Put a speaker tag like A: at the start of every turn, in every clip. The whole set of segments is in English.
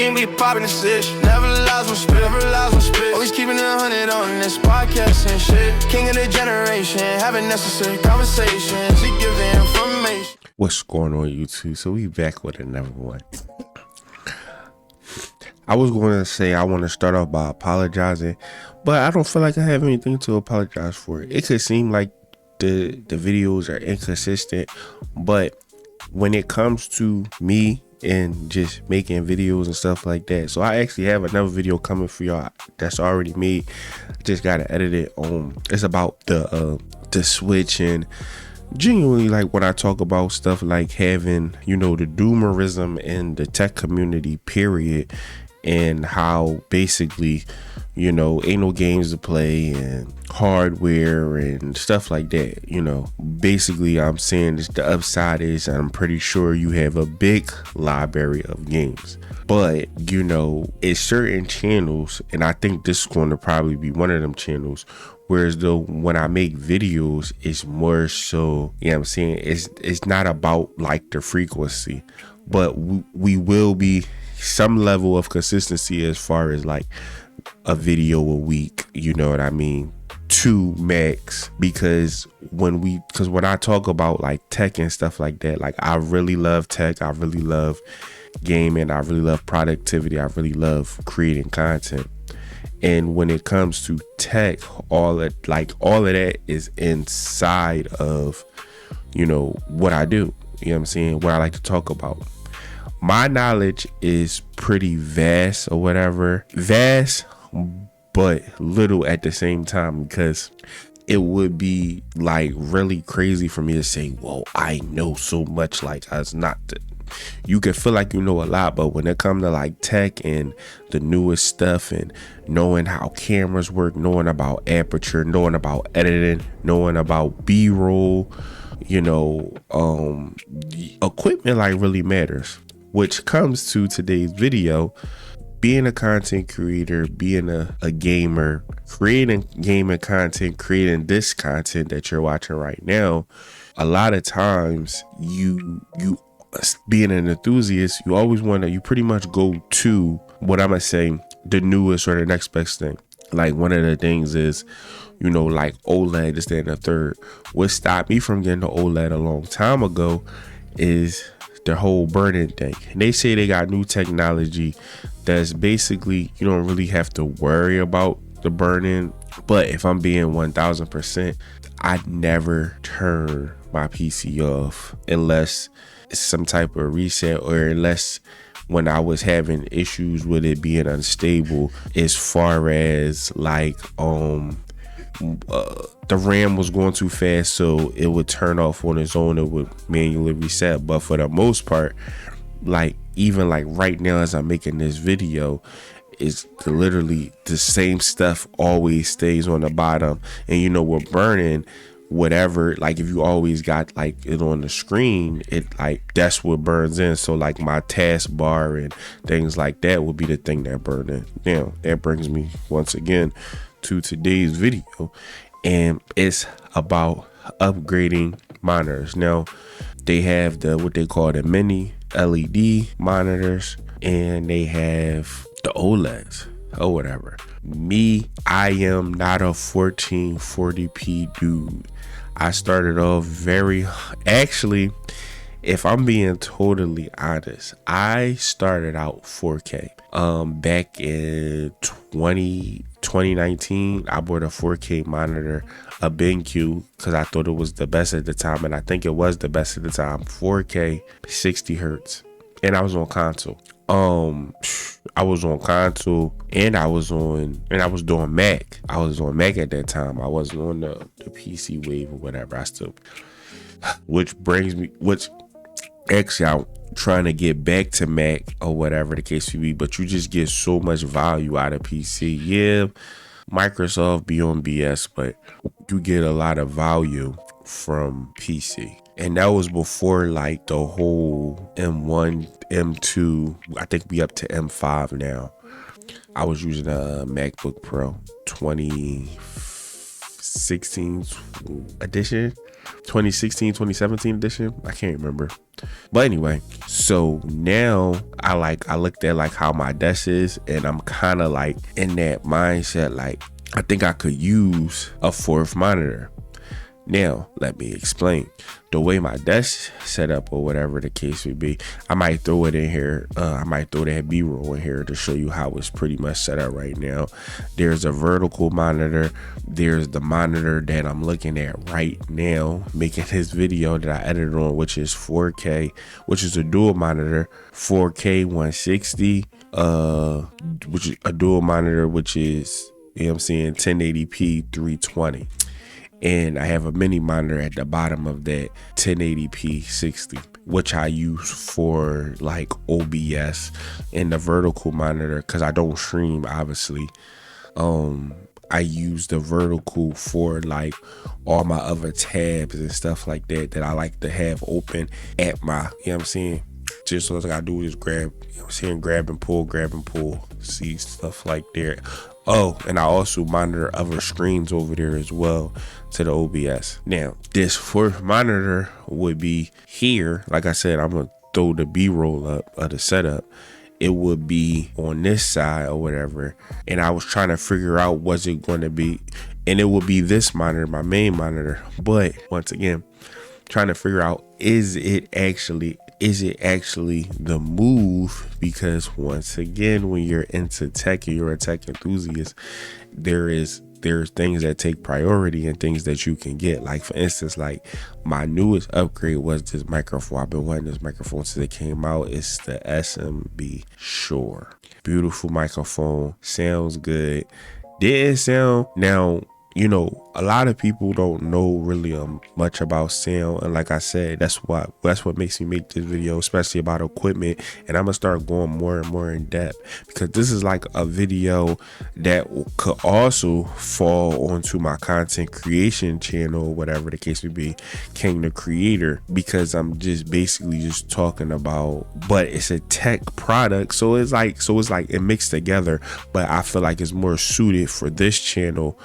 A: King be popping the stitch. Never lies when spit, never lies when spit. Always keeping it 100 on this podcast and shit. King of the generation, having necessary conversations. He give the information.
B: What's going on, YouTube? So we back with another one. I was going to say I want to start off by apologizing, but I don't feel like I have anything to apologize for. It could seem like the videos are inconsistent, but when it comes to me and just making videos and stuff like that, so I actually have another video coming for y'all that's already made. I just gotta edit it. It's about the Switch, and genuinely, like, when I talk about stuff like having, you know, the doomerism in the tech community, period, and how basically, you know, ain't no games to play and hardware and stuff like that. You know, basically I'm saying this, the upside is I'm pretty sure you have a big library of games, but you know, it's certain channels, and I think this is going to probably be one of them channels, whereas though when I make videos, it's more so, you know what I'm saying, it's not about like the frequency, but we will be some level of consistency as far as like a video a week, you know what I mean, 2 max, because when I talk about like tech and stuff like that, like I really love tech, I really love gaming, I really love productivity, I really love creating content. And when it comes to tech, all of that is inside of, you know, what I do, you know what I'm saying, what I like to talk about. My knowledge is pretty vast or whatever, but little at the same time, because it would be like really crazy for me to say, well, I know so much. Like, it's not you can feel like you know a lot, but when it comes to like tech and the newest stuff and knowing how cameras work, knowing about aperture, knowing about editing, knowing about B-roll, you know, equipment like really matters. Which comes to today's video, being a content creator, being a gamer, creating gaming content, creating this content that you're watching right now. A lot of times you being an enthusiast, you always want to, you pretty much go to what I'm gonna say, the newest or the next best thing. Like, one of the things is, you know, like OLED, this, that, and the third. What stopped me from getting the OLED a long time ago is the whole burn-in thing. And they say they got new technology that's basically, you don't really have to worry about the burn-in. But if I'm being 1000%, I never turn my PC off unless it's some type of reset, or unless when I was having issues with it being unstable, as far as like the RAM was going too fast, so it would turn off on its own, it would manually reset. But for the most part, like even like right now as I'm making this video, it's literally the same stuff always stays on the bottom. And you know, with burning, whatever, like if you always got like it on the screen, it like that's what burns in. So like my task bar and things like that would be the thing that burn in. Now that brings me once again to today's video, and it's about upgrading monitors. Now they have the what they call the mini LED monitors, and they have the OLEDs or whatever. Me, I am not a 1440p dude. I started off actually, if I'm being totally honest, I started out 4K. Back in 2019, I bought a 4K monitor, a BenQ, because I thought it was the best at the time, and I think it was the best at the time. 4K, 60 hertz, and I was on console. I was on console, and I was doing Mac. I was on Mac at that time. I wasn't on the PC wave or whatever. Which actually I'm trying to get back to Mac or whatever the case may be, but you just get so much value out of PC. Yeah, Microsoft be on BS, but you get a lot of value from PC. And that was before like the whole M1, M2, I think we up to M5 now. I was using a MacBook Pro 20 2016 edition, 2017 edition. I can't remember. But anyway, so now I looked at like how my desk is, and I'm kind of like in that mindset, like I think I could use a fourth monitor. Now, let me explain. The way my desk set up, or whatever the case would be, I might throw it in here. I might throw that B-roll in here to show you how it's pretty much set up right now. There's a vertical monitor. There's the monitor that I'm looking at right now, making this video that I edited on, which is 4K, which is a dual monitor, 4K 160, which is a dual monitor, which is, you know what I'm saying, 1080p 320. And I have a mini monitor at the bottom of that 1080p 60, which I use for like OBS, and the vertical monitor, because I don't stream, obviously. I use the vertical for like all my other tabs and stuff like that I like to have open at my, you know what I'm saying? Just so what I gotta do is grab, you know what I'm saying, grab and pull, see stuff like that. Oh, and I also monitor other screens over there as well to the OBS. Now, this fourth monitor would be here. Like I said, I'm gonna throw the B-roll up of the setup. It would be on this side or whatever. And I was trying to figure out, was it going to be, and it would be this monitor, my main monitor. But once again, trying to figure out, is it actually the move? Because once again, when you're into tech and you're a tech enthusiast, there's things that take priority and things that you can get. Like for instance, like my newest upgrade was this microphone. I've been wanting this microphone since it came out. It's the SMB Shure. Beautiful microphone, sounds good. Didn't sound, now, you know, a lot of people don't know really much about sound, and like I said, that's what makes me make this video, especially about equipment. And I'm gonna start going more and more in depth, because this is like a video that could also fall onto my content creation channel, whatever the case may be, King the Creator, because I'm just basically just talking about, but it's a tech product, so it's like it mixed together. But I feel like it's more suited for this channel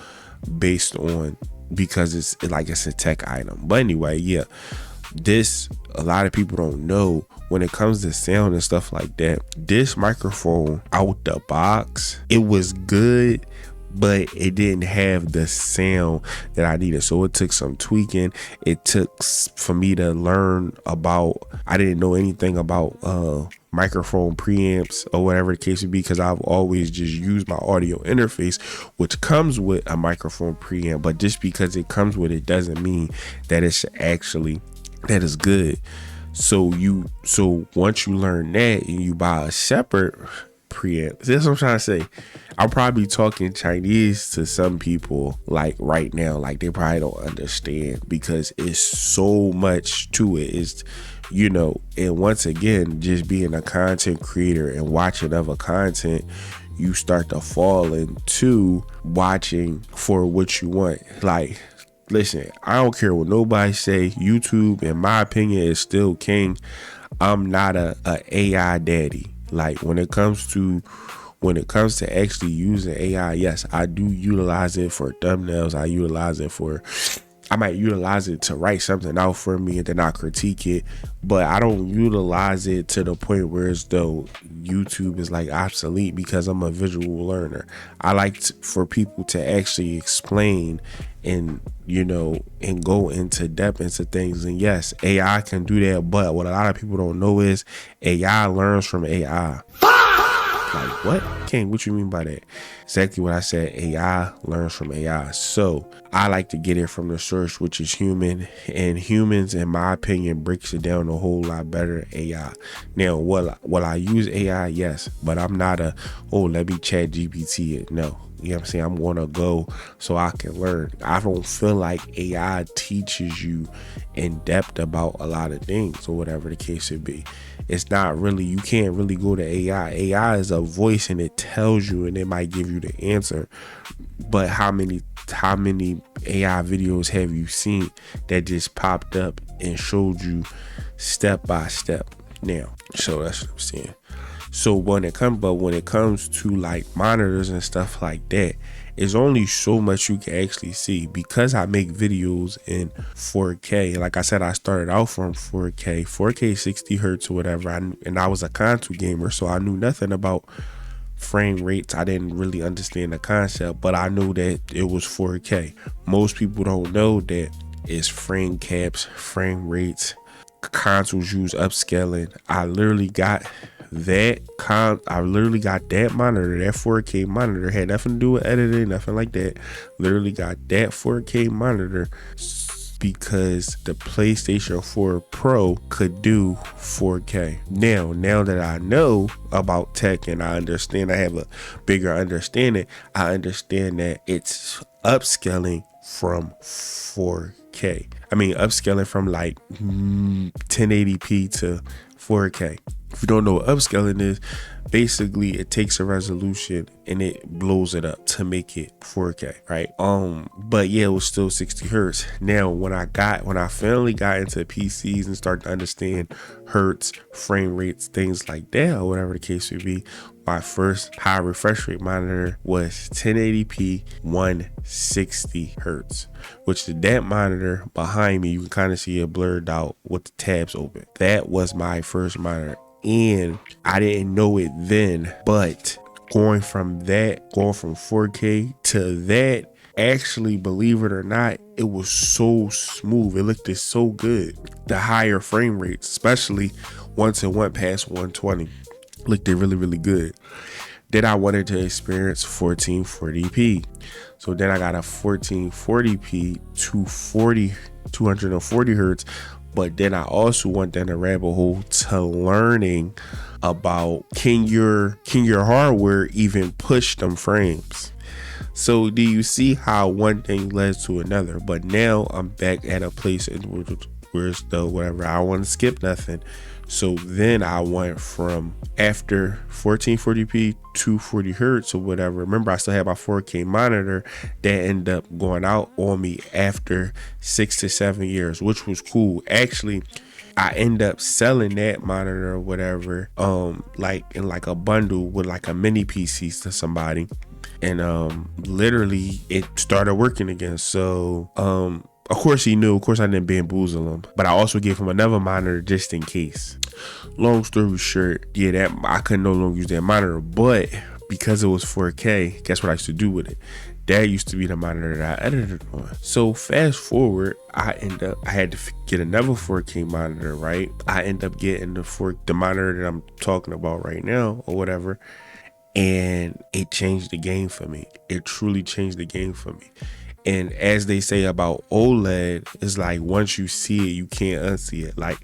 B: based on, because it's a tech item. But anyway, yeah, this, a lot of people don't know when it comes to sound and stuff like that. This microphone out the box, it was good, but it didn't have the sound that I needed. So it took some tweaking. It took for me to learn about, I didn't know anything about microphone preamps or whatever the case would be, because I've always just used my audio interface, which comes with a microphone preamp. But just because it comes with it doesn't mean that it's actually, that is good. So once you learn that and you buy a separate preamp, that's what I'm trying to say. I'm probably talking Chinese to some people like right now, like they probably don't understand, because it's so much to it. It's, you know, and once again, just being a content creator and watching other content, you start to fall into watching for what you want. Like, listen, I don't care what nobody say, YouTube, in my opinion, is still king. I'm not a AI daddy. Like when it comes to actually using AI, yes, I do utilize it for thumbnails. I might utilize it to write something out for me and then I critique it, but I don't utilize it to the point where as though YouTube is like obsolete, because I'm a visual learner. I like for people to actually explain and, you know, and go into depth into things. And yes, AI can do that, but what a lot of people don't know is AI learns from AI. Like, what? King, what you mean by that? Exactly what I said. AI learns from AI. So I like to get it from the source, which is human, and humans, in my opinion, breaks it down a whole lot better than AI. Now, will I use AI? Yes, but I'm not let me chat GPT it. No. You know what I'm saying? I'm going to go so I can learn. I don't feel like AI teaches you in depth about a lot of things or whatever the case would be. It's not really, you can't really go to AI. AI is a voice and it tells you and it might give you the answer. But how many AI videos have you seen that just popped up and showed you step by step? Now, so that's what I'm saying. So when it comes to like monitors and stuff like that, it's only so much you can actually see because I make videos in 4K. Like I said, I started out from 4K 60 hertz or whatever, and I was a console gamer, so I knew nothing about frame rates. I didn't really understand the concept, but I knew that it was 4K. Most people don't know that it's frame caps, frame rates. Consoles use upscaling. I literally got that monitor, that 4K monitor. Had nothing to do with editing, nothing like that. Literally got that 4K monitor because the PlayStation 4 Pro could do 4K. Now that I know about tech and I understand, I have a bigger understanding, I understand that it's upscaling from 4K. I mean, upscaling from like 1080p to 4K. If you don't know what upscaling is, basically it takes a resolution and it blows it up to make it 4K, right? But yeah, it was still 60 hertz. Now, when I finally got into PCs and started to understand hertz, frame rates, things like that, or whatever the case may be, my first high refresh rate monitor was 1080p 160 hertz, which is that monitor behind me. You can kind of see it blurred out with the tabs open. That was my first monitor, and I didn't know it then, but going from 4K to that, actually, believe it or not, it was so smooth. It looked so good. The higher frame rates, especially once it went past 120, looked really good. Then I wanted to experience 1440p. So then I got a 1440p 240 hertz. But then I also went down the rabbit hole to learning about can your hardware even push them frames. So do you see how one thing led to another? But now I'm back at a place where it's the whatever, I want to skip nothing. So then I went from after 1440p 240 hertz or whatever. Remember, I still had my 4K monitor that ended up going out on me after 6 to 7 years, which was cool. Actually, I end up selling that monitor or whatever, like in like a bundle with like a mini PC to somebody, and literally it started working again. So of course he knew. Of course I didn't bamboozle him, but I also gave him another monitor just in case. Long story short, yeah, that I couldn't no longer use that monitor, but because it was 4K, guess what I used to do with it? That used to be the monitor that I edited on. So fast forward, I had to get another 4K monitor, right? I end up getting the monitor that I'm talking about right now or whatever, and it changed the game for me. It truly changed the game for me. And as they say about OLED, it's like once you see it, you can't unsee it. Like,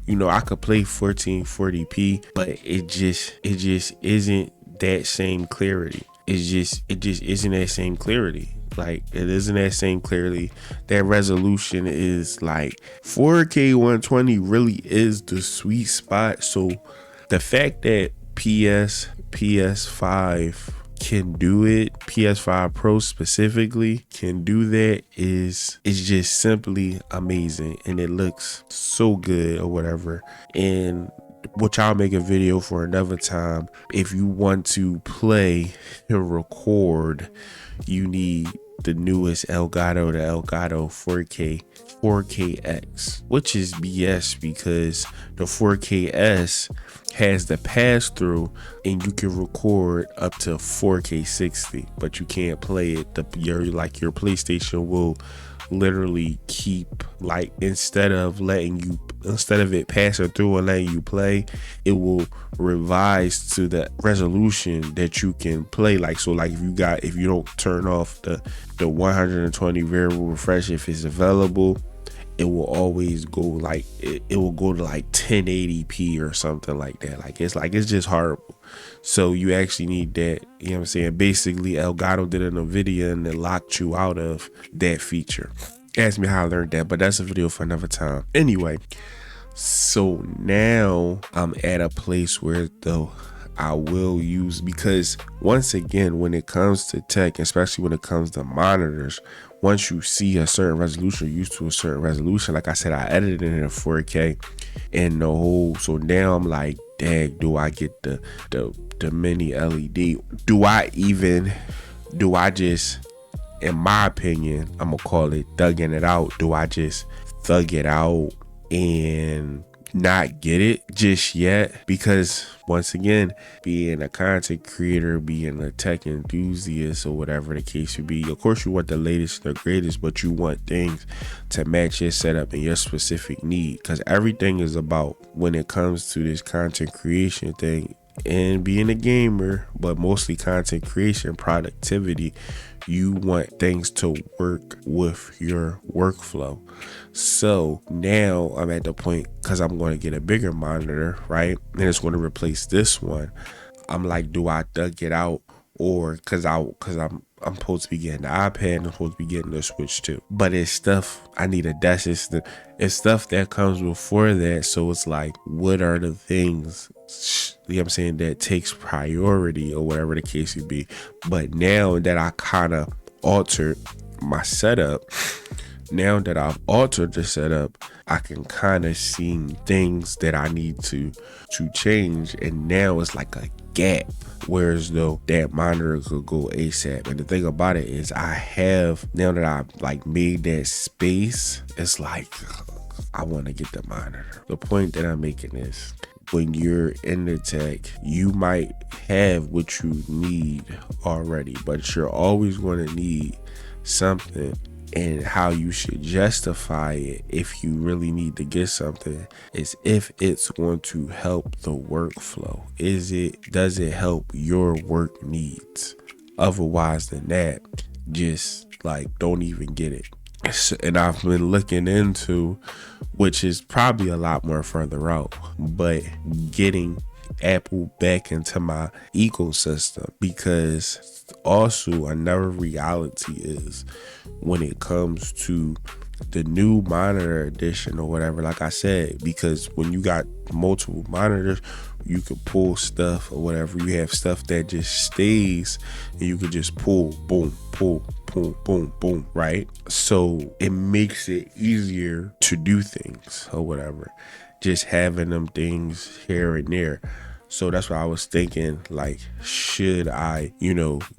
B: you know, I could play 1440p, but it just isn't that same clarity. It just isn't that same clarity. Like, it isn't that same clarity. That resolution is like 4K 120 really is the sweet spot. So the fact that PS5 can do it, PS5 Pro specifically can do that, is just simply amazing, and it looks so good or whatever. And which I'll make a video for another time. If you want to play and record, you need the newest Elgato, the Elgato 4KX, which is BS because the 4KS has the pass through and you can record up to 4K 60, but you can't play it. Your PlayStation will literally keep, like, instead of it passing through and letting you play, it will revise to the resolution that you can play. Like, so like if you don't turn off the 120 variable refresh, if it's available, it will always go like it will go to like 1080p or something like that. It's just horrible. So you actually need that, you know what I'm saying? Basically, Elgato did it in a video and it locked you out of that feature. Ask me how I learned that, but that's a video for another time. Anyway, so now I'm at a place where though I will use, because once again, when it comes to tech, especially when it comes to monitors, once you see a certain resolution, you're used to a certain resolution. Like I said, I edited it in 4K and the whole, so now I'm like, dang, do I get the mini LED? Do I even do I just, in my opinion, I'm gonna call it thugging it out. Do I just thug it out and not get it just yet? Because once again, being a content creator, being a tech enthusiast, or whatever the case would be, of course you want the latest, the greatest, but you want things to match your setup and your specific need. Because everything is about, when it comes to this content creation thing and being a gamer, but mostly content creation, productivity, you want things to work with your workflow. So now I'm at the point, because I'm going to get a bigger monitor, right? And it's going to replace this one. I'm like, do I thug it out? Or because I'm supposed to be getting the iPad, I'm supposed to be getting the Switch too. But it's stuff I need a desk system. It's stuff that comes before that. So it's like, what are the things, you know what I'm saying, that takes priority, or whatever the case would be. But now that I kind of altered my setup, now that I've altered the setup, I can kind of see things that I need to change. And now it's like a gap, whereas though that monitor could go ASAP. And the thing about it is, I have, now that I've like made that space, it's like, I want to get the monitor. The point that I'm making is, when you're in the tech, you might have what you need already, but you're always going to need something. And how you should justify it, if you really need to get something, is if it's going to help the workflow. Does it help your work needs? Otherwise than that, just like, don't even get it. And I've been looking into, which is probably a lot more further out, but getting Apple back into my ecosystem. Because also another reality is, when it comes to the new monitor edition or whatever, like I said, because when you got multiple monitors, you can pull stuff or whatever. You have stuff that just stays, and you can just pull, boom, boom, boom, right? So it makes it easier to do things or whatever, just having them things here and there. So that's why I was thinking, like, should I,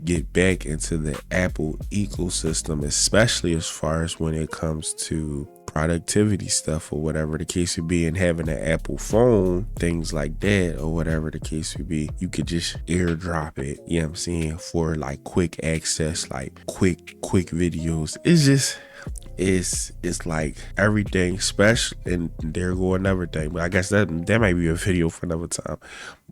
B: get back into the Apple ecosystem, especially as far as when it comes to productivity stuff or whatever the case would be, and having an Apple phone, things like that, or whatever the case would be. You could just airdrop it, you know what I'm saying, for like quick access, like quick videos. It's like everything special, and there go another thing, but I guess that might be a video for another time.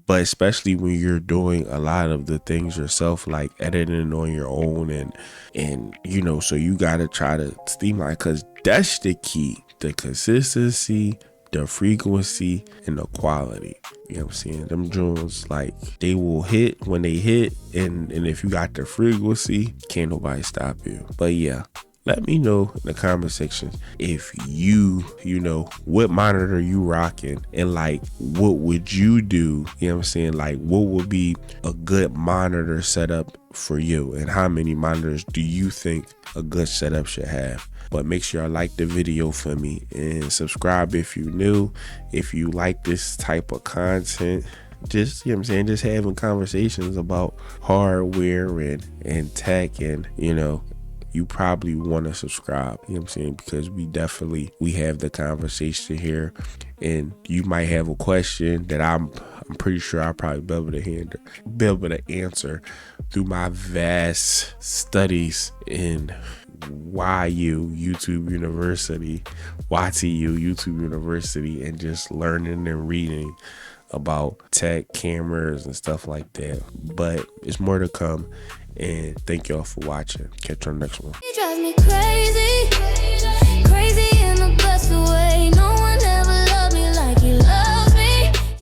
B: But especially when you're doing a lot of the things yourself, like editing on your own, and so you gotta try to streamline, because that's the key: the consistency, the frequency, and the quality. You know what I'm saying? Them drones, like, they will hit when they hit, and if you got the frequency, can't nobody stop you. But yeah, let me know in the comment section if you what monitor you rocking, and like, what would you do? You know what I'm saying? Like, what would be a good monitor setup for you, and how many monitors do you think a good setup should have? But make sure you like the video for me, and subscribe if you're new. If you like this type of content, just, you know what I'm saying, just having conversations about hardware and tech, and you probably want to subscribe, you know what I'm saying, because we have the conversation here, and you might have a question that I'm pretty sure I'll probably be able to answer through my vast studies in YTU YouTube University, and just learning and reading about tech, cameras, and stuff like that. But it's more to come, and thank y'all for watching. Catch you on the next one.
C: You drive me crazy.